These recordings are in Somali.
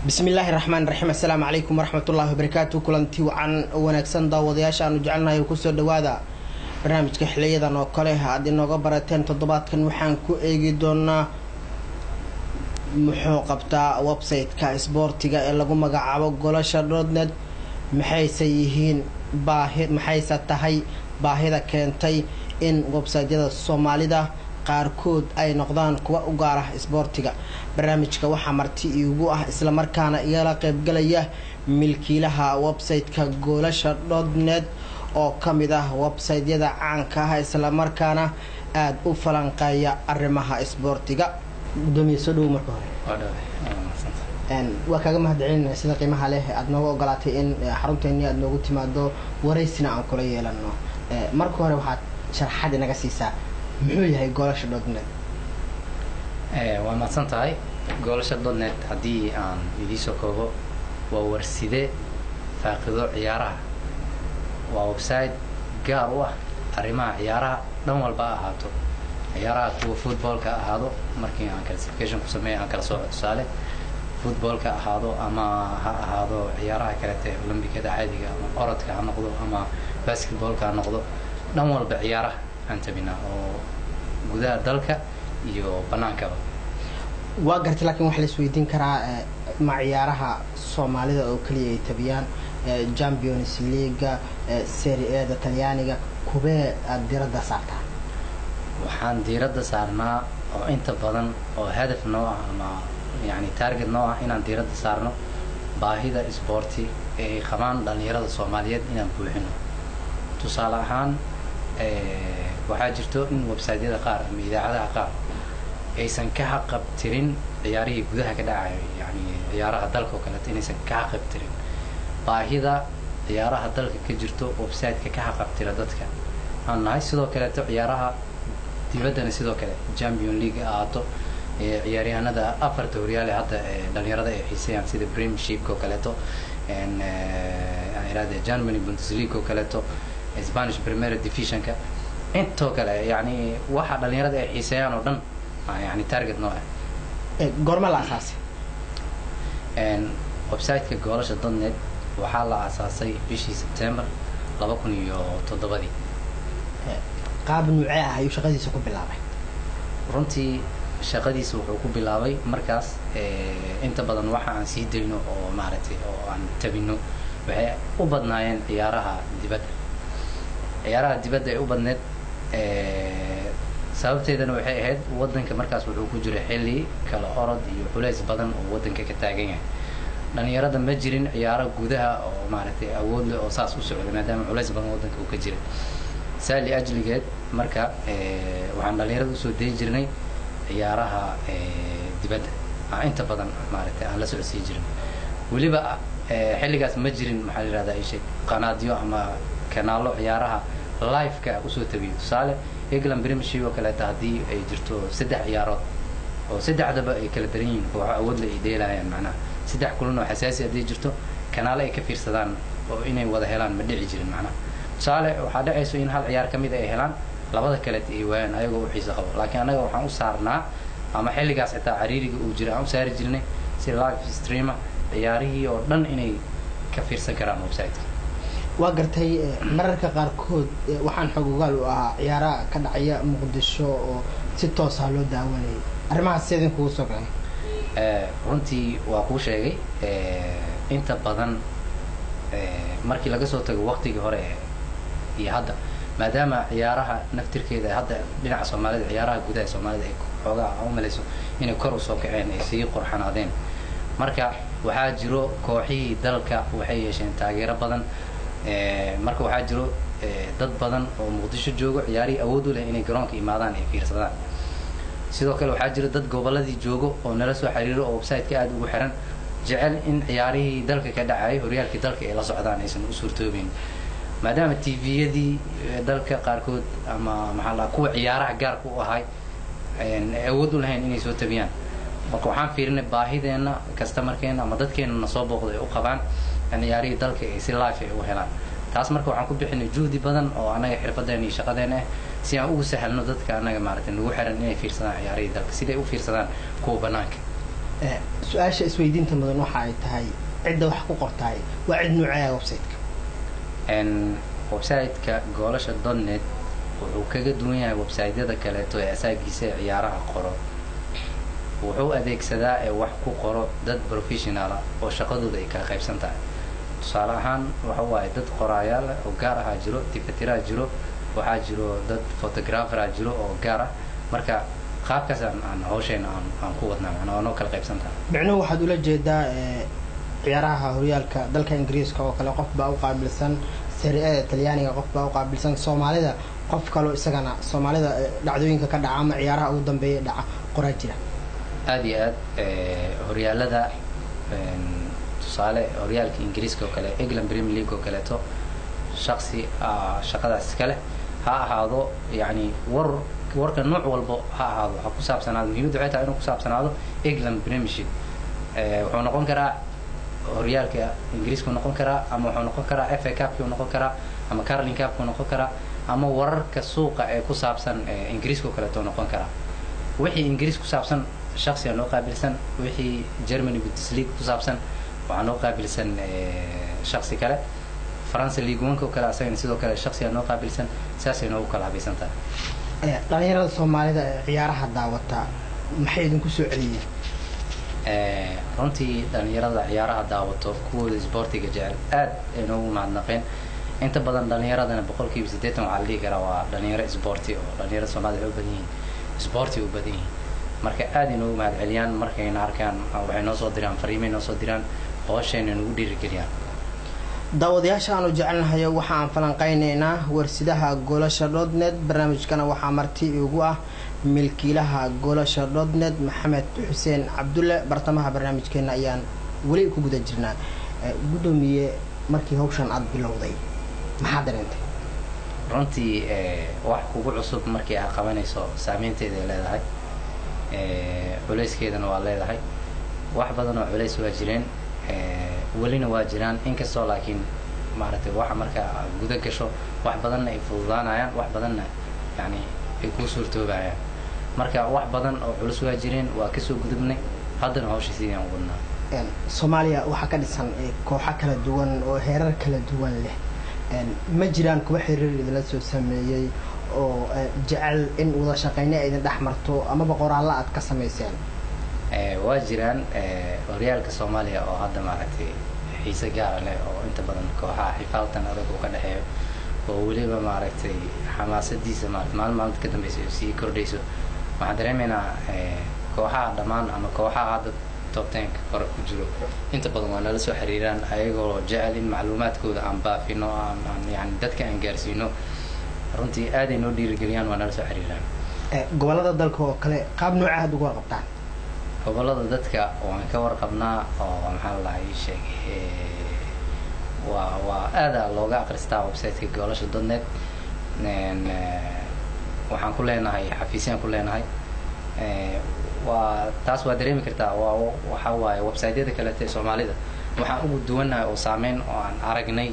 بسم الله الرحمن الرحيم. السلام عليكم ورحمة الله وبركاته. كلنتي وعن ونكسن داودياش أنو جعلنا يكسر دوادا برنامج كحلية ذا نقله هذه نقبرتين تضبط كان وحن كو إيجدونا محوقبتا ويب سايت كاسبورتيغا ee lagu magacaabo golasha.net maxay sayihiin maxay tahay baahida keentay in website-yada Soomaalida qaarkood ay noqdaan kuwa u gaar ah isboortiga. barnaamijka waxa marti iigu ah isla markaana igala qayb galaya milkiilaha website-ka golasha.net oo kamid ah website-yada caanka ah isla markaana aad u falanqeeya arrimaha isboortiga. gudoomiye soo dhow marka hore waa kaaga mahadcelinayna sida qiimaha leh aad nooga ogolaatay in xarunteena aad noogu timaado wareysina aan kula yeelano. marka hore waxaad sharaxaad inaga siisaa muxuu yahay golasha.net? waa mahadsan tahay. golasha.net haddii aan idii soo koobo waa warside faaqido ciyaaraha. waa website gaar u ah arrimaha ciyaaraha dhan walba ahaato. ciyaaraha kuwa footballka ahaado markii aan classification ku sameeyay aan kala soo tusaale footballka ahaado ama ha ahaado ciyaaraha kale ee Olimbikada caadiga ama orodka ha noqdo ama basketballka ha noqdo dhan walba ciyaaraha aan tabina oo gudaha dalka iyo banaankaba. waa gartay laakiin waxa la isweydiin karaa ma ciyaaraha Soomaalida oo kaliya ay tabiyaan Champions League Serie A da Talyaaniga kubee aad diradda saartaa? waxaan diiradda saarnaa oo inta badan oo hadaf noo ah ama yani target noo ah inaan diiradda saarno baahida isboorti ee qabaan dhalinyarada Soomaaliyeed inaan buuxino. tusaale ahaan waxaa jirto in website-yada qaar ama idaacadaha qaar aysan ka xaqabtirin ciyaarihii gudaha ka dhacay yani ciyaaraha dalka oo kale inaysan ka xaqabtirin baahida ciyaaraha dalka ka jirto website-ka ka xaqabtira dadka aan nahay. sidoo kale ciyaaraha dibadana sidoo kale Champions League aato ciyaaryahanada afarta horyaal hadda dhalinyarada ay xiiseeyaan sida Premiership oo kale iraade Germany Bundesliga oo kale Spanish Premier Division ka inta kale yani waxa dhalinyarada ay xiiseeyaan oo dhan yani target noo ah. goorma la asaasay website-ka golasha.net waxaa la asaasay bishii September 2007. qaab nuucee ah ayuu shaqadiisa ku bilaabay? runtii shaqadiisa wuxuu ku bilaabay markaas inta badan waxa aan sii dayno oo maaragtay oo aan tabino waxay u badnaayeen ciyaaraha dibadda ay u badneed. sababteedana waxay ahayd wadanka markaas wuxuu ku jiray xilli kala orod iyo culays badan oo wadanka ka taagan yahay. dhalinyarada ma jirin ciyaaro gudaha oo maaragtay awood leh oo saas u socda maadaama culays badan wadanka uu ka jiray. saali ajligeed marka waxaan dhalinyarada u soo deey jirnay ciyaaraha dibadda inta badan maaragtay aan la socodsiin jirin. weliba xilligaas ma jirin maxaa la yiraahdaa ishe qanaadyo ama kanaalo ciyaaraha live-ka u soo tabiyo. tusaale England Premiership oo kale haddii ay jirto 3 ciyaarood oo saddexdaba ay kala daran yihiin oo awood la ideelayaan macnaha 3 kulan oo xasaasi haddii jirto kanaalo ay ka fiirsadaan oo inay wada helaan ma dhici jirin macnaha. tusaale waxaa dhacayso in hal ciyaar kamid ay helaan labada kale ay waayaan ayagoo u xiiso qabo. laakiin anaga waxaan u saarnaa ama xilligaas xitaa cariiriga uu jira aan u saari jirnay si live streamer ciyaarihii oo dhan inay ka fiirsan karaan website-ka. waa gartay mararka qaarkood waxaan xogogaal u ahaa ciyaaraha ka dhacaya Muqdisho oo si toos ah loo daawanayay. arrimahaas sideen kugu soo galeen? runtii waa kuu sheegay inta badan markii laga soo tago waqtigii hore iyo hadda maadaama ciyaaraha naftirkeeda hadda dhinaca Soomaalida ciyaaraha gudaha Soomaalida ay xoogaa u malayso inay kor u soo kaceen ay sii qurxanaadeen. marka waxaa jiro kooxihii dalka waxay yeesheen taageero badan. marka waxaa jiro dad badan oo Muqdisho joogo ciyaari awood u leh inay garoonka imaadaan ay fiirsadaan. sidoo kale waxaa jiro dad goboladii joogo oo nala soo xiriiro oo website-ka aad ugu xiran jecel in ciyaarihii dalka ka dhacay horyaalkii dalka ay la socdaan aysan u suurtoobin maadaama TV-yadii dalka qaarkood ama maxaa la kuwa ciyaaraha gaarka u ahay awood u lahayn inay soo tabiyaan. marka waxaan fiirinay baahideena customerkeena ama dadkeena soo booqday u qabaan in ciyaarihii dalka ay si live ay u helaan. taas marka waxaan ku bixinay juhdi badan oo anaga xirfadeena iyo shaqadeena si aan ugu sahalno dadka anaga maaragtay nagu xiran inay fiirsadaan ciyaarihii dalka siday u fiirsadaan kuwa banaanka. su-aasha isweydiinta mudan waxa ay tahay cidda wax ku qortaay waa cid nuucaya website-ka website-ka goolasha.net wuxuu kaga duwan yahay website-yada kaleeto ee asaagiisa ee ciyaaraha qoro wuxuu adeegsadaa ee wax ku qoro dad professional ah oo shaqadooda ay kala qaybsan tahay tusaale ahaan waxa waaye dad qoraayaal oo gaar ah jiro tifatiraa jiro waxaa jiro dad photographer jiro oo gaar ah marka qaabkaas aan hawsheena aan ku wadnaa macnaha oo kala qaybsan tahay micnuhu waxaad ula jeedaa ciyaaraha horyaalka dalka ingiriiska oo kale qof baa u qaabilsan Serie A Talyaaniga qof baa u qaabilsan Soomaalida qof kale isagana Soomaalida dhacdooyinka ka dhaca ama ciyaaraha ugu dambeeya dhaca qoraa jira aad iyo aad horyaalada tusaale horyaalka ingiriiska oo kale England Premier League oo kaleeto shakhsi shaqadaas kale ha ahaado yani warka nooc walba ha ahaado waxa ku saabsanaado muhiimadu waxay tahay inuu ku saabsanaado England Premiership wuxuu noqon karaa horyaalka ingiriiska noqon karaa ama wuxuu noqon karaa FA Cup noqon karaa ama Carling Cup noqon karaa ama wararka suuqa ee ku saabsan ingiriiska oo kaleeto noqon karaa wixii ingiriis ku saabsan shakhsi aan loo qaabilsan wixii Germany Bundesliga ku saabsan waxaan loo qaabilsan shakhsi kale France League 1 oo kale asagana sidoo kale shakhsi aan loo qaabilsan saasay noogu kala habaysan tahay dhalinyarada Soomaalida ciyaaraha daawata maxay idinku soo celiyeen runtii dhalinyarada ciyaaraha daawato kuwooda sportiga jecel aad ay noogu mahadnaqeen inta badan dhalinyaradana 80% waxaa la dhihi karaa waa dhalinyaro sporti oo dhalinyarada Soomaalida u badan yihiin sporti u badan yihiin marka aad ay noogu mahad celiyaan markayna arkaan waxay noo soo diraan fariimay noo soo diraan hawsheena nagu dhiirigeliyaan daawadayaasha aanu jecelnahay waxa aan falanqeynaynaa warsidaha goolasha.net barnaamijkana waxaa marti ugu ah milkiilaha goolasha.net Maxamed Xuseen Cabdulle bartamaha barnaamijkeena ayaan wali ku guda jirnaa gudoomiye markii hawshan aad bilowday maxaa dareentay runtii wax kugu cusub markii aad qabanayso saameynteeda ay leedahay culeyskeedana waa leedahay wax badan oo culeys waa jireen walina waa jiraan inkastoo laakiin maaragtay waxa marka guda gasho wax badan ay fududaanayaan wax badan yani ay ku suurtoobayaan marka wax badan oo culus waa jireen waa ka soo gudubnay haddana hawsha sidii aan wadnaa Soomaaliya waxa ka dhisan kooxo kala duwan oo heerar kala duwan leh ma jiraan kuwa xiriir idin la soo sameeyay oo jecel in wada shaqeynay ay dhex marto ama qoraal aad ka sameyseen waa jiraan horyaalka Soomaaliya oo hadda maaragtay xiise gaar leh oo inta badan kooxaha xifaaltan adag oo ka dhaxeeyo oo waliba maaragtay xamaasadiisa maalmaha ka dambeysay si kordhayso waxaan dareemaynaa kooxaha dhamaan ama kooxaha hadda top 10 kor ku jiro inta badan waa nala soo xiriiraan ayagoo jecel in macluumaadkooda aan baafino aan yani dadka aan gaarsiino runtii aad ay noo dhiirigeliyaan waa nala soo xiriiraan gobolada dalka oo kale qaab nooca aad uga warqabtaan gobolada dadka waan ka warqabnaa oo maxaa la sheegay waa aad looga akhristaa website-ka goolasha.net waxaan ku leenahay xafiisyaan ku leenahay waa taas waa dareemi kartaa waxa waaye website-yada kale ee Soomaalida waxaan ugu duwanahay oo saameyn oo aan aragnay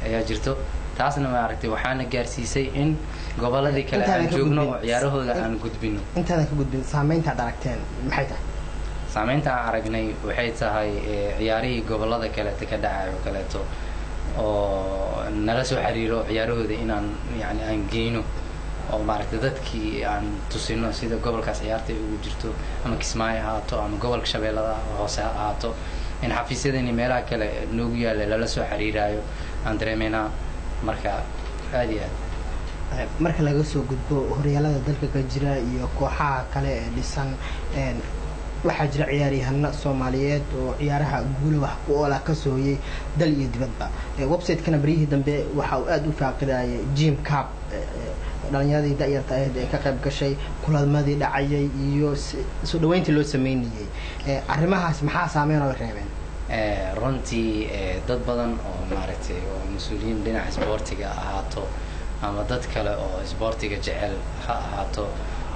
ayaa jirto taasna ma aragtay waxaana gaarsiisay in goboladii kale aan joogno oo ciyaarahooda aan gudbino intaan ka gudbin saameynta aad aragteen maxay tahay saameynta aan aragnay waxay tahay ciyaarihii gobolada kale ka dhacay oo kaleeto oo nala soo xiriiro ciyaarahooda inaan yani aan geeyno oo maaragtay dadkii aan tusino sida gobolkaas ciyaarta ugu jirto ama Kismaayo haato ama gobolka Shabeellada hoose haato in xafiisyadani meelaha kale noogu yaala lala soo xiriiraayo aan dareemeynaa marka aad iyo aad marka laga soo gudbo horyaalada dalka ka jira iyo kooxaha kale ee dhisan waxaa jira ciyaaryahanna Soomaaliyeed oo ciyaaraha guul wax ku oola ka sooyay dal iyo dibadba website-kana barihii dambe waxa uu aad u faaqiday Jim Cup dhalinyarada da'yarta ah ee ka qayb gashay kulamadii dhacayay iyo soo dhaweyntii loo sameeyay arrimahaas maxaa saameyn oo reebeen runtii dad badan oo maaragtay oo mas'uuliyiin dhinaca sportiga ahaato ama dad kale oo sportiga jecel ha ahaato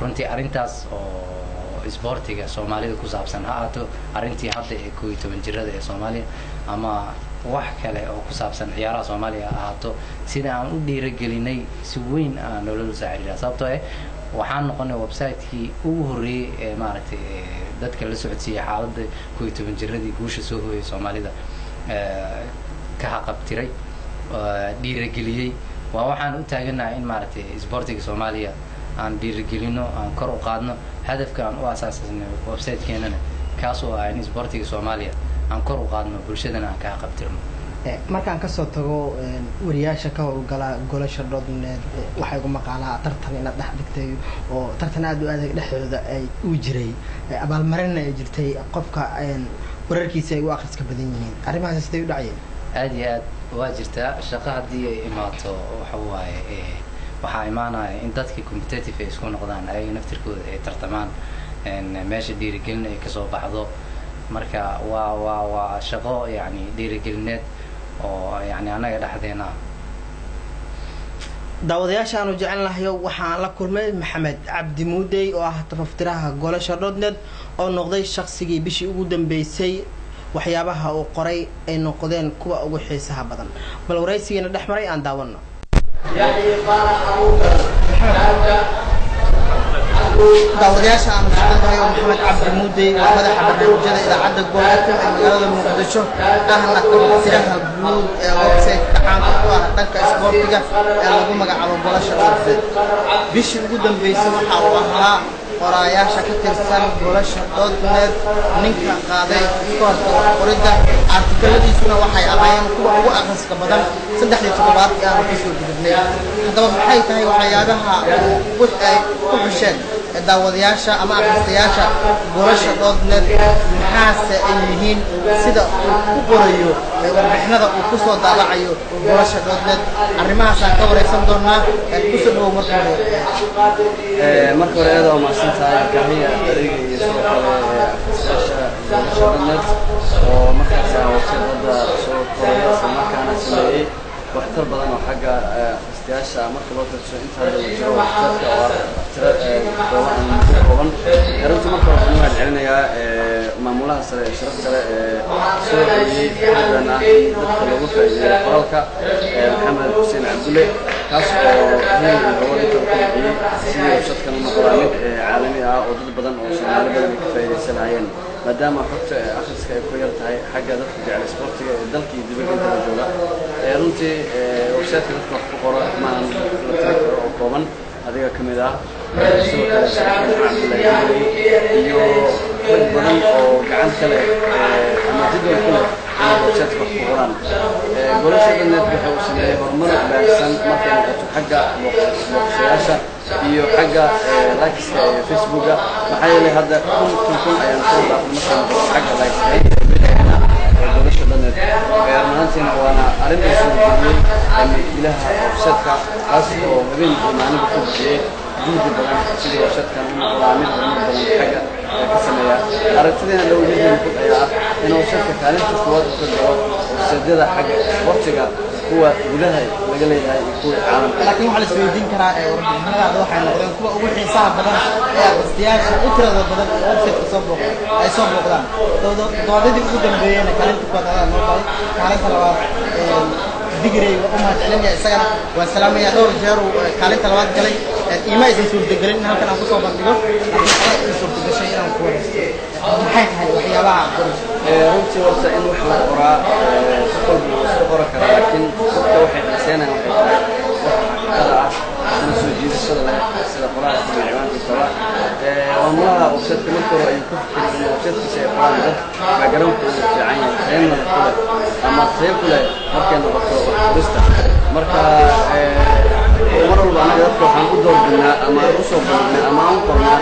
runtii arrintaas oo sportiga Soomaalida ku saabsan ha ahaato arrintii hadda ee 12 jirada ee Soomaaliya ama wax kale oo ku saabsan ciyaaraha Soomaaliya ahaato sida aan u dhiirigelinay si weyn aan nolol saaciida sababtoo waxaan noqonay website-kii ugu horreeyay ee maaragtay dadka la socodsiiyay xaaladda 11 jiradii guusha soo hooyay Soomaalida ka haqabtiray dhiirigeliyay waa waxaan u taaganahay in maaragtay isboortiga Soomaaliya aan dhiirigelino aan kor u qaadno hadafka aan u aasaasanay website-keenana kaas oo ah in isboortiga Soomaaliya aan kor u qaadno bulshadana aan ka haqabtirno markaan ka soo tago wariyaasha ka howlgala golasha.net waxay ugu maqaalaa tartan inaad dhex dhigtay oo tartan aad u adag dhexdooda ay u jiray abaalmarin ay jirtay qofka wararkiisa ay u akhriska badan yihiin arrimahaas sidee u dhacayeen aad iyo aad waa jirtaa shaqo haddii ay imaato waxa waaye waxaa imaanaya in dadkii competitive ay isku noqdaan ayaga naftirkooda ay tartamaan meesha dhiirigelin ay kasoo baxdo marka waa shaqo yani dhiirigelineed oo yani anaga dhexdeena daawadayaasha aanu jecelnahay waxaan la kulmay Maxamed Cabdi Muudey oo ah tafaftiraha golasha.net oo noqday shakhsigii bishii ugu dambeysay waxyaabaha uu qoray ay noqdeen kuwa ugu xiisaha badan bal waraysigeena dhexmaray aan daawano daawadayaasha aanu jecelnahay Maxamed Cabdi Muudey waa madaxa barnaamijyada idaacadda gobolka ee magaalada Muqdisho ahna tafaftiraha guud ee website-ka caanka ku ah dhanka isboortiga ee lagu magacaabo golasha.net bishii ugu dambeysay waxa uu ahaa qoraayaasha ka tirsan golasha.net ninka qaaday koorka qoridda artikeladiisuna waxay ahaayeen kuwa ugu akhriska badan 3 toddobaad ee aanu kasoo gudubnay haddaba maxay tahay waxyaabaha ku xusheen daawadayaasha ama akhristayaasha golasha.net maxaase ay yihiin sida uu ku qorayo warbixinada uu ku soo daabacayo golasha.net arrimahaasaan ka wareysan doonaa ku soo dhawow marka hore aad u mahadsantahay kahiya adeega iyo soo kale akhristayaasha golasha.net oo markaas website-da soo qoraya isla markaana sameeyay waxtar badan oo xagga akhristayaasha marka loo fiirsho inta hadda uu jiro website-ka oo kooban runtii marka waxaan u mahadcelinayaa maamulaha sare ee sharafta leh ee soo celiyey fikradan ah in dadka loogu faa'iideeyo qoraalka Maxamed Xuseen Cabdulle kaas oo heel iyo hawlo inta ku bixiyey sidii website-kan u noqdaa mid caalami ah oo dad badan oo Soomaali badan ka faa'iideysan lahaayeen maadaama xogta akhriska ay ku yar tahay xagga dadka jecel isboortiga ee dalka iyo dibadda inta jooga runtii website-ka dadka wax ku qoro maahan la tiri karo oo kooban adiga kamid ah sidoo kale Cabdulle iyo dad badan oo gacan kale ama jidwal ku leh website-ka wax ku qoraan golasha.net waxa uu sameeyay horumar baahsan markay noqoto xagga booqshayaasha iyo xagga likes-ka ee Facebook-ga maxaa yeelay hadda kun ayaan soo dhaafnay markay noqoto xagga likes-ka golasha.net maantina waana arrin ay soo jeediyey ilaha website-ka kaas oo habeen iyo maalin ku bixiyay juhdi badan sidii website-kan u noqdaa mid horumar badan xagga ka sameeya aragtideena loo jeedin ku ayaa in website-ka kaalinta kuwaad ka galo website-yada xagga isboortiga kuwa gudaha laga leeyahay iyo kuwa caalamka laakiin waxa la isweydiin karaa warbixinada waxay noqdeen kuwa ugu xiisaha badan ee akhristayaasha u tirada badan ee website-ka soo booqdaan doodadii ugu dambeeyayna kaalinta kuwaad ayaa noo galay kaalinta labaad digray waa u mahadcelinaya isagana waa salaamaya dhowr jeer kaalinta labaad galay iima aysan suurtagelin in halkan aan kusoo bandhigo laakiin waxaa ii suurtagashay inaan ku waraysto maxay tahay waxyaabaha runtii horta in wax la qoraa qofku wuu iska qori karaa laakiin dadka waxay xiiseynayaan waxay tahay wax xaqiiqada ah haddana soo jiidashada leh sida qoraalka iyo ciwaankiisaba maamulaha website-ka marka hore ayuu ku fikiray in website-kiisa ay qoraan dad background-ku uu fiican yahay tayana ku leh ama tayo ku leh markay noqoto wax qorista marka mar walba anaga dadka waxaan u doorbidnaa ama aan u soo bandhignaa ama aan u qornaa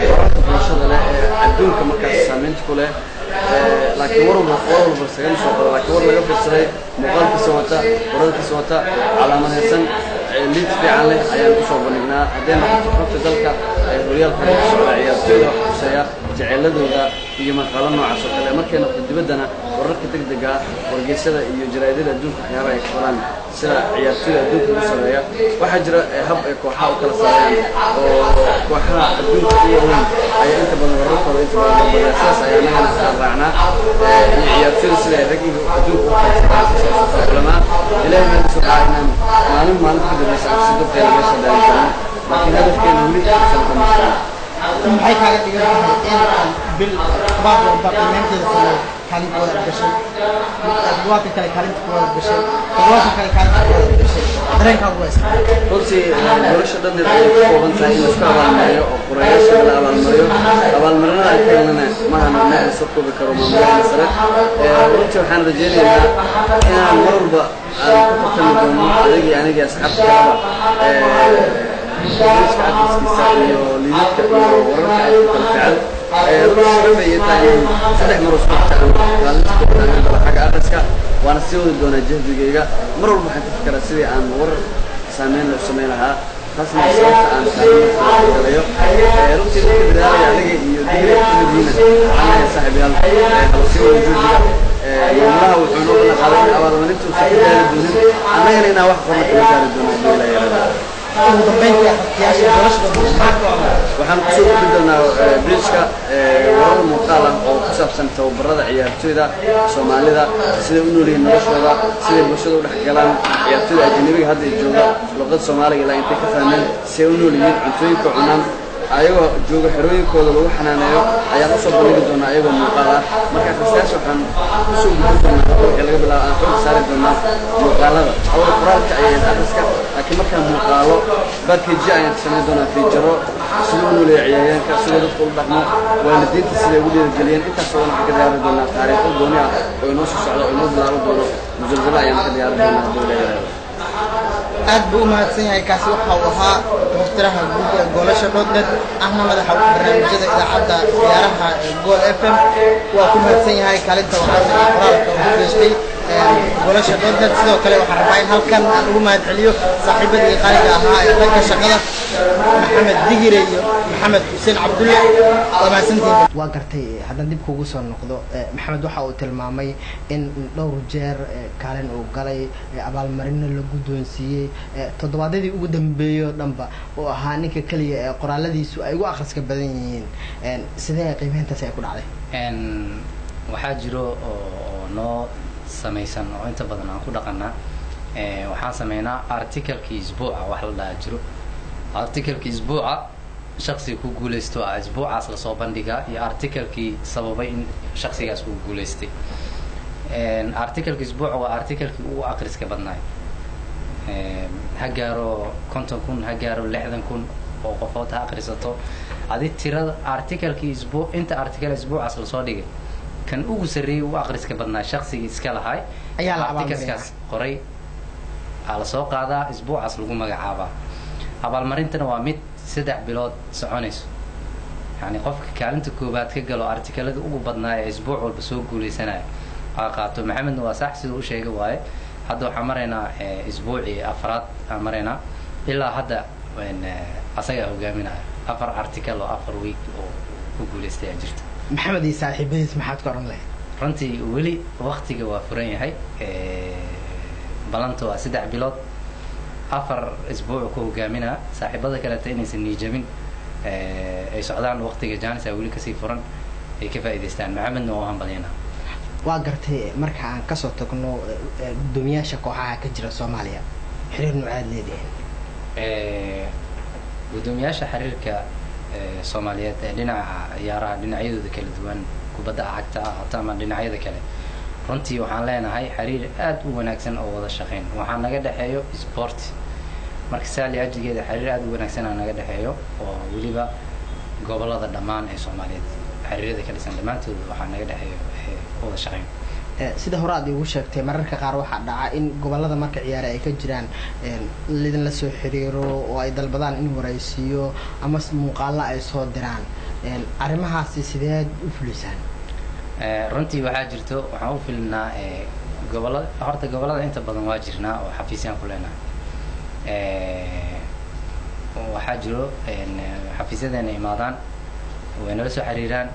qoraalka bulshada leh ee adduunka markaas saameynta ku leh laakiin war walba sagan soo qoro laakiin war laga fiirsaday muuqaalkiisa wata qoraalkiisa wata calaamadaysan liid fiican leh ayaan u soo bandhignaa hadday noqoto xogta dalka horyaalka lagu socda ciyaartooyda wax kuseeya jeceeladooda iyo maqaalo noocaas oo kale markay noqoto dibaddana wararka degdega wargeysyada iyo jaraa'idada adduunka waxyaabaha ay qoraan sida ciyaartooyda adduunka ugu sameeya waxaa jira hab ay kooxaha u kala saarayaan oo kooxaha adduunka u waaweyn ayaa inta badan wararkooda inta badan dambada sidaas ayaa anagana kala raacnaa iyo ciyaartooyda sida ay raggiga adduunka u kala culamaa ilaahay meelkiisa waxaa inaan maalin ka dambaysa si dadkeena meesha daalin karno laakiin hadafkeena weli maxay kaaga dhigan tahay in bil baad walba qiimaynteeda sameeyo kaalin kooda gashay toddobaadka kale kaalinta kooda gashay toddobaadka kale kaalinta kooda gashay dareenkaa ugu haysta runtii nolosha dhan ay ku kooban tahay in laisku abaalmariyo oo qorayaasha la abaalmariyo abaalmarinada ay ka helnana mahana meel la soo koobi karo maamulada sare runtii waxaan rajaynaynaa inaan mar walba aan ku tartami doono adigii anigii asxaabta kalaba barnaamijka akhriskiisa iyo liidadka iyo wararka ay ku kala fiican runtii sharaf ay tahay saddex mar isku taagno kaalinta kooda xagga akhriska waana sii wadi doonaa jahdigayga mar walba waxaan ka fikiraa sidii aan warar saameyn loo samayn lahaa taasna sababta aan galayo runtii dadka dadaalaya aniga iyo digri kamidhiina waxaan saaxiibayaal sii wada jahdiga maamulaha wuxuu noo kala qaaday in abaalmarinta uusan ka gaari doonin annagana inaan wax qorna kala gaari doono haddii la yaraado ugu dambeyntii akhristayaasha waxaan kusoo gudbi doonaa bridgeka warar muuqaal ah oo ku saabsan tababarada ciyaartooyda Soomaalida sida u noolyihiin noloshooda sida bulshada u dhex galaan ciyaartooyda ajnabiga hadda ay jooga luqadda Soomaaliga ilaa intay ka fahmeen sida u noolyihiin cuntooyinka cunaan ayagoo jooga xerooyinkooda lagu xanaaneeyo ayaan usoo bandhigi doonaa ayagoo muuqaal ah marka akhristayaasha waxaan kusoo gudbi doonaa wixii laga bilaabo aan xoog saari doonaa muuqaalada awal qoraalka ayaan akhriska laakiin markaan muuqaalo barkeji ayaan samayn doonaa fiijaro sida u nooleeya ciyaaryaanka sida dadka u dhaqmo waalidiinta siday ugu dhiirigeliyeen intaas oo waxaan ka diyaari doonaa taariikho gooni ah oo inoo soo socdo oo inoo bilaabo doono musalsalo ayaan ka diyaari doonaa haddii la yaraado aad buu u mahadsan yahay kaasi waxa uu ahaa muftiraha guud ee goolasha.net ahna madaxa barnaamijyada idaacadda ciyaaraha gool FM waa ku mahadsan yahay kaalinta waxaan qoraalka ugu geystay goolasha.net sidoo kale waxaan rabaa in halkan aan ugu mahad celiyo saaxiibadii qaaliga ahaa ee dhanka shaqada maxamed digire iyo maxamed xuseen cabdulle waa mahadsantihiin waa gartay haddaan dib kugu soo noqdo maxamed waxa uu tilmaamay in dhowr jeer kaalin uu galay abaalmarino la guddoonsiiyey toddobaadyadii ugu dambeeyay dhanba oo ahaa ninka kaliya ee qoraaladiisu ay ugu akhriska badan yihiin sidee qiimeyntaasi ay ku dhacday waxaa jiro oo noo samaysan oo inta badan aan ku dhaqanaa waxaan sameynaa articlekii isbuuca wax la dhaha jiro articlekii isbuuca shakhsiga ku guulaysto isbuucaas lasoo bandhigaa iyo articlekii sababay in shakhsigaas uu guulaystay articlekii isbuuca waa articlekii ugu akhriska badnaay ha gaaro 50,000 ha gaaro 60,000 oo qofood ha akhrisato adi tirada articlekii isbuuc inta article isbuucaas lasoo dhigay kan ugu sareeyay uu akhriska badnaa shakhsiga iska lahay ayaa la abaalmarinayaa qoray ala soo qaadaa isbuucaas lagu magacaabaa abaalmarintana waa mid 3 bilood soconayso yani qofka kaalinta koobaad ka galo artikelada ugu badnaa ee isbuuc walba soo guuleysanaya qaato maxamedna waa sax sidoo uu sheegay waaye hadda waxaan maraynaa isbuucii afraad aan maraynaa ilaa hadda asaga hogaaminaya 4 article oo 4 week oo ku guuleystay jirta maxamed iyo saaxiibadiis maxaad ka oran lahayd runtii weli waqtiga waa furan yahay balanto waa 3 bilood 4 isbuuc ku hogaaminaa saaxiibada kale inaysan niijabin ay socdaan waqtiga jaanis ay weli kasii furan ay ka faa'iideystaan maxamedna waa hanbaliyana waa gartay marka aan ka soo tagno gudoomiyaasha kooxaha ka jira Soomaaliya xiriir noocaad leedahay gudoomiyaasha xiriirka Soomaaliyeed ee dhinaca ciyaaraha dhinacyadooda kala duwan kubadda cagta ama dhinacyada kale runtii waxaan leenahay xiriir aad u wanaagsan oo wada shaqeyn waxaan naga dhaxeeyo sport marka saali ajigeeda xiriir aad u wanaagsan aan naga dhaxeeyo oo waliba gobolada dhamaan ee Soomaaliyeed xiriirada ka dhisan dhamaantood waxaan naga dhaxeeyo wada shaqeyn sida hore aad igu sheegtay mararka qaar waxaa dhaca in gobolada marka ciyaar ay ka jiraan lidin la soo xiriiro oo ay dalbadaan in waraysiyo ama muuqaalo ay soo diraan arrimahaasi sidee u fulisaan runtii waxaa jirto waxaan u filnaa gobolada horta gobolada inta badan waa jirnaa oo xafiisyaan ku leenahay waxaa jiro xafiisyadeena imaadaan way nala soo xiriiraan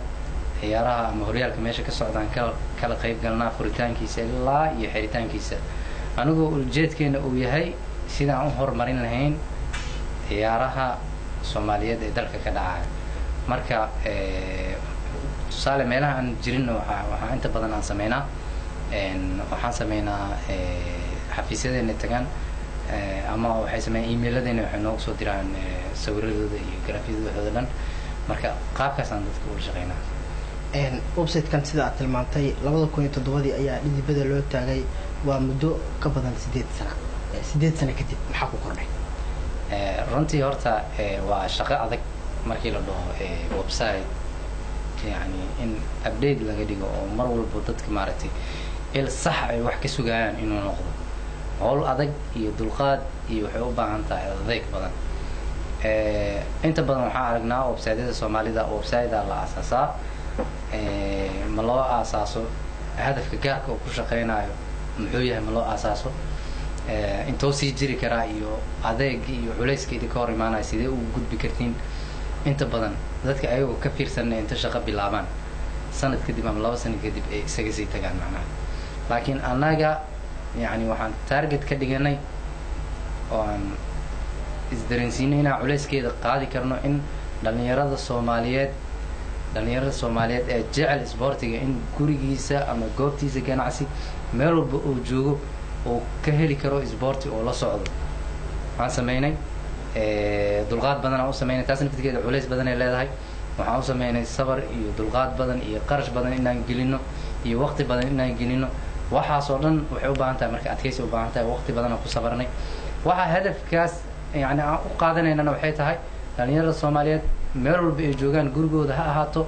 ciyaaraha ama horyaalka meesha ka socdaan kala qayb galnaa furitaankiisa ilaa iyo xiritaankiisa anigoo ujeedkeena uu yahay sidaan u horumarin lahayn ciyaaraha Soomaaliyeed ee dalka ka dhacaya marka tusaale meelaha aan jirin waxaa inta badan aan sameynaa waxaan sameynaa xafiisyadeena tagaan ama waxay sameeyaan email-adeena waxay noogu soo diraan sawiradooda iyo graafyadooda dhan marka qaabkaasaan dadka ula shaqeynaa. website-kan sida aad tilmaantay 2007 ayaa dhidibada loo taagay, waa muddo ka badan 8 sano. 8 sano kadib maxaa ku kordhay? runtii horta waa shaqo adag markii la dhaho website yani in update laga dhigo oo mar walba dadka maaragtay il sax ay wax ka sugayaan inuu noqdo hawl adag iyo dulqaad iyo waxay u baahan tahay adeeg badan. inta badan waxaan aragnaa website-yada Soomaalida website-da la aasaasaa ma loo aasaaso hadafka gaarka uu ku shaqeynayo muxuu yahay, ma loo aasaaso intoo sii jiri karaa iyo adeeg iyo culeyskeedii ka hor imaanaya sidee ugu gudbi kartiin. inta badan dadka ayagoo ka fiirsanay inta shaqo bilaabaan sanad kadib ama 2 sano kadib ay isaga sii tagaan macnaha. laakiin annaga yani waxaan target ka dhiganay oo aan isdareensiinay inaan culeyskeeda qaadi karno in dhalinyarada Soomaaliyeed ee jecel isboortiga in gurigiisa ama goobtiisa ganacsi meel walba uu joogo oo ka heli karo isboorti oo la socdo. waxaan sameynay dulqaad badan aan u sameynay, taas naftigeeda culeys badan ay leedahay. waxaan u sameynay sabar iyo dulqaad badan iyo qarash badan inaan gelino iyo waqti badan inaan gelino. waxaas oo dhan waxay u baahan tahay marka adkaysi u baahan tahay, waqti badan aan ku sabarnay. waxa hadafkaas yani aan u qaadanaynana waxay tahay dhalinyarada Soomaaliyeed meel walba ay joogaan, gurigooda ha ahaato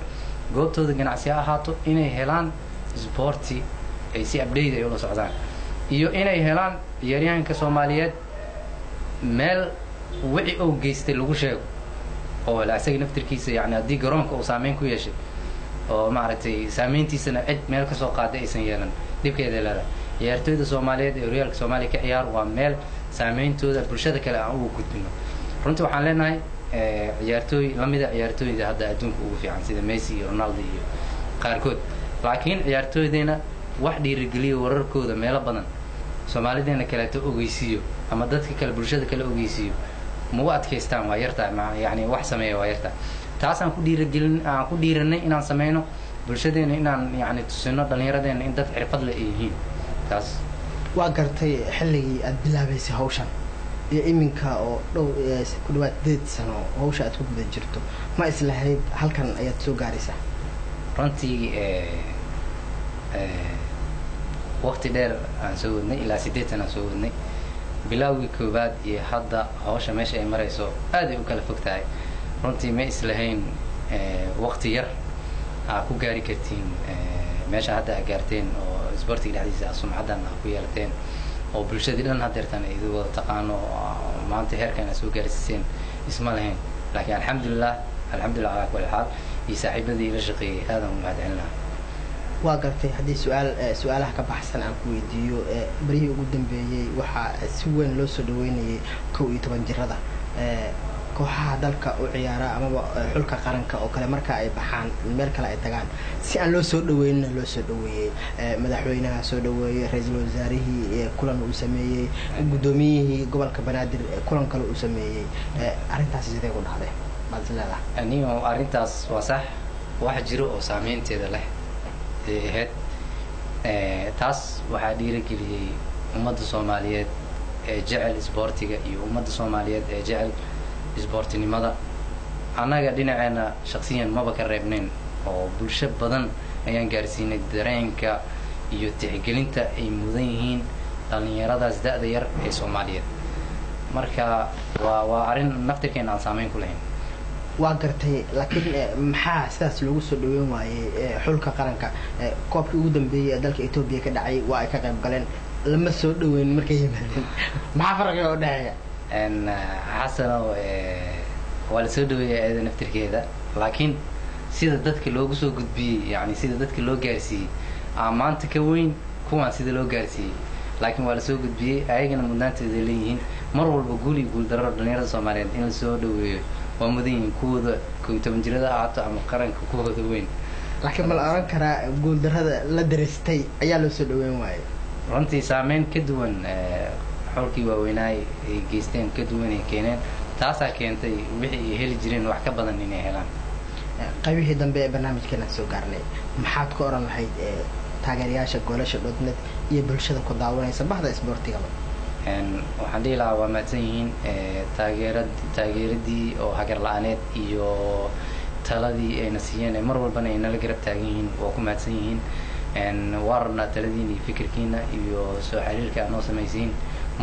goobtooda ganacsi ha ahaato, inay helaan isboorti ay si update ay ula socdaan iyo inay helaan ciyaaryahanka Soomaaliyeed meel wixii uu geystay lagu sheego oo la asaga naftirkiisa yani haddii garoonka uu saameyn ku yeeshay oo maaragtay saameyntiisana cid meel ka soo qaaday aysan yeelan dibkeeda leedahay. ciyaartooyda Soomaaliyeed ee horyaalka Soomaaliya ka ciyaar waa meel saameyntooda bulshada kale aan ugu gudbino. runtii waxaan leenahay ciyaartooy lamida ciyaartooyda hadda adduunka ugu fiican sida Messi iyo Ronaldo iyo qaarkood, laakiin ciyaartooydeena wax dhiirigeliyo wararkooda meelo badan Soomaalideena kaleeto ogeysiiyo ama dadka kale bulshada kale ogeysiiyo ma u adkaystaan, waa yartahay yani wax sameeya waa yartahay. taasaan ku dhiiranay inaan sameyno bulshadeena, inaan yani tusino dhalinyaradeena in dad xirfad leh ay yihiin. taas waa gartay xilligii aad bilaabaysay hawshan iyo iminka oo dhow ku dhawaad 8 sano hawsha aad ku guda jirto, ma islahayd halkan ayaad soo gaaraysaa? runtii waqti dheer aan soo wadnay, ilaa 8 sano aan soo wadnay. bilowgii koobaad iyo hadda hawsha meesha ay marayso aad ay u kala fog tahay. runtii ma islahayn waqti yar aa ku gaari kartiin meesha hadda aa gaarteen oo isboortiga dhexdiisa sumcadan aa ku yeelateen oo bulshadii dhan hadeertan ay idin wada taqaano maanta heerkan aa soo gaarsiiseen isma lahayn. laakiin alxamdulilah calaa kulli xaal iyo saaxiibadii ila shaqeeyey aadan u mahadcelinahay. waa gartay haddii su-aalaha ka baxsan aan ku weydiiyo, barihii ugu dambeeyey waxaa si weyn loo soo dhaweynayay 11 jirada kooxaha dalka u ciyaara amaba xulka qaranka oo kale marka ay baxaan meel kale ay tagaan si aan loo soo dhaweynina loo soo dhaweeyey. madaxweynaha soo dhaweeyey, ra'iisul wasaarihii kulan uu sameeyey, gudoomiyihii gobolka Banaadir kulan kale uu sameeyey. arrintaas sidee ku dhacday baad leedahay? aniga arrintaas waa sax, wax jiro oo saameynteeda leh ahayd. taas waxaa dhiirigeliyey ummadda Soomaaliyeed ee jecel isboortiga iyo ummadda Soomaaliyeed ee jecel isboortinimada. annaga dhinaceena shakhsiyan maba ka reebnayn oo bulsho badan ayaan gaarsiinay dareenka iyo tixgelinta ay mudan yihiin dhalinyaradaas da'da yar ee Soomaaliyeed. marka waa arrin naftirkeena aan saameyn ku lahayn. waa gartay, laakiin maxaa sidaas loogu soo dhaweyn waayey xulka qaranka? koobkii ugu dambeeyey ee dalka Ethiopia ka dhacay waa ay ka qayb galeen, lama soo dhaweyn markay yimaadeen. maxaa farqiga u dhexeeya? xasano waa la soo dhaweeyay ayada naftirkeeda, laakiin sida dadka loogu soo gudbiyey yani sida dadka loo gaarsiiyey maanta ka weyn kuwaan sida loo gaarsiiyey. laakiin waa la soo gudbiyey, ayagana mudnaantooda leeyihiin. mar walba guul iyo guul darro dhalinyarada Soomaaliyeed in la soo dhaweeyo waa mudan yihiin, kuwooda 11 jirada ahaato ama qaranka kuwooda weyn. laakiin ma la oran karaa guul darrada la dareystay ayaa loo soo dhaweyn waayey? runtii saameyn ka duwan xulkii waaweynaay ay geysteen ka duwan ay keeneen, taasaa keentay wixii ay heli jireen wax ka badan inay helaan. qaybihii dambe ee barnaamijkeena soo gaarnay, maxaad ku oran lahayd taageerayaasha goolasha.net iyo bulshada ku daawanaysa bahda isboortigaba? waxaan dhihi lahaa waa mahadsan yihiin taageeradii oo hagar la-aaneed iyo taladii ayna siiyeen mar walbana ay nala garab taagan yihiin waa ku mahadsan yihiin waa rabnaa taladiina iyo fikirkiina iyo soo xiriirka aad noo samaysiin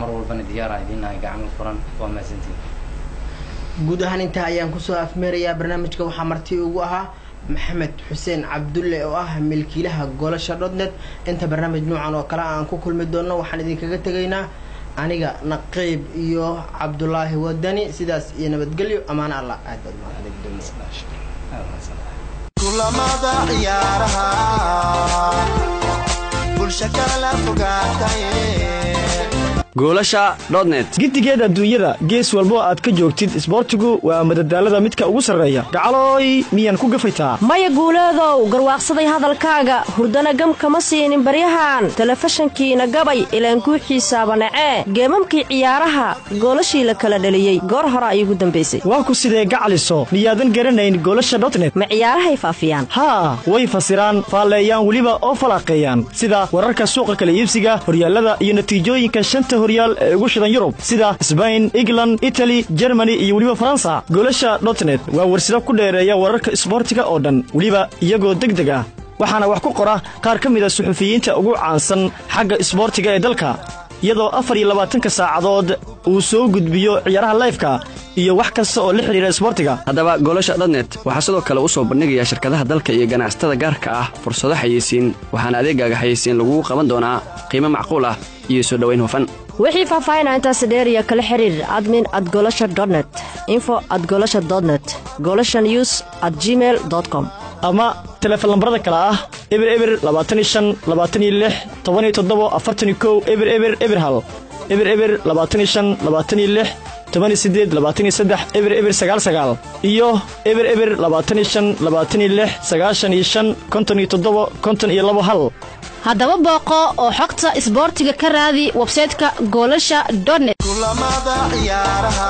mar walbana diyaara idinahay gacmo furan waa mahadsantiin guud ahaan intaa ayaan kusoo afmeerayaa barnaamijka waxaa marti ugu ahaa maxamed xuseen cabdulle oo ah milkiilaha golasha.net inta barnaamij noocan oo kale aan ku kulmi doono waxaan idinkaga tegaynaa aniga naqiib iyo cabdullaahi wadani sidaas iyo nabadgelyo amaan allah aad kulamada ciyaaraha bulsha kala fogaatay goolasha.net gidigeeda adduunyada gees walbo aad ka joogtid isboortigu waa madadaalada midka ugu sarreeya gacalooy miyaan ku gafaytaa maya guuleedow garwaaqsaday hadalkaaga hurdana gam kama siinin baryahan telefishankiina gabay ilaan guuxiisaaba nacee geemamkii ciyaaraha goolashii la kala dhaliyey goor hore ay ugu dambaysay waa ku sidee gacaliso miyaadan garanayn goolasha.net ma ciyaarahay faafiyaan haa way fasiraan faalleeyaan weliba oo falaaqeeyaan sida wararka suuqa kala iibsiga horyaalada iyo natiijooyinka shanta horyaal ee ugu shidan Yurub sida Spain, England, Italy, Germany iyo waliba Faransa. Goolasha.net waa warshado ku dheereeya wararka isboortiga oo dhan waliba iyagoo degdeg ah waxaana wax ku qora qaar ka mid ah suxufiyiinta ugu caansan xagga isboortiga ee dalka iyadoo 24 saacadood uu soo gudbiyo ciyaaraha live-ka iyo wax kasta oo la xiriira isboortiga. haddaba goolasha.net waxaa sidoo kale u soo bandhigaya shirkadaha dalka iyo ganacsatada gaarka ah fursado xayeysiin waxaana adeegaaga xayeysiin lagu qaban doonaa qiimo macquul ah iyo soo dhaweyn hufan wixii faahfaahinta intaas dheer iyo kala xiriir admin@goolasha.net info@goolasha.net goolashanews@gmail.com ama telefoon lambarada kala ah eber 25 26 17 41 eber hal eber 25 26 18 23 eber 99 iyo eber 25 26 95 57 52 hal haddaba booqo oo xogta isboortiga ka raadi website-ka goolasha.net kulamada ciyaaraha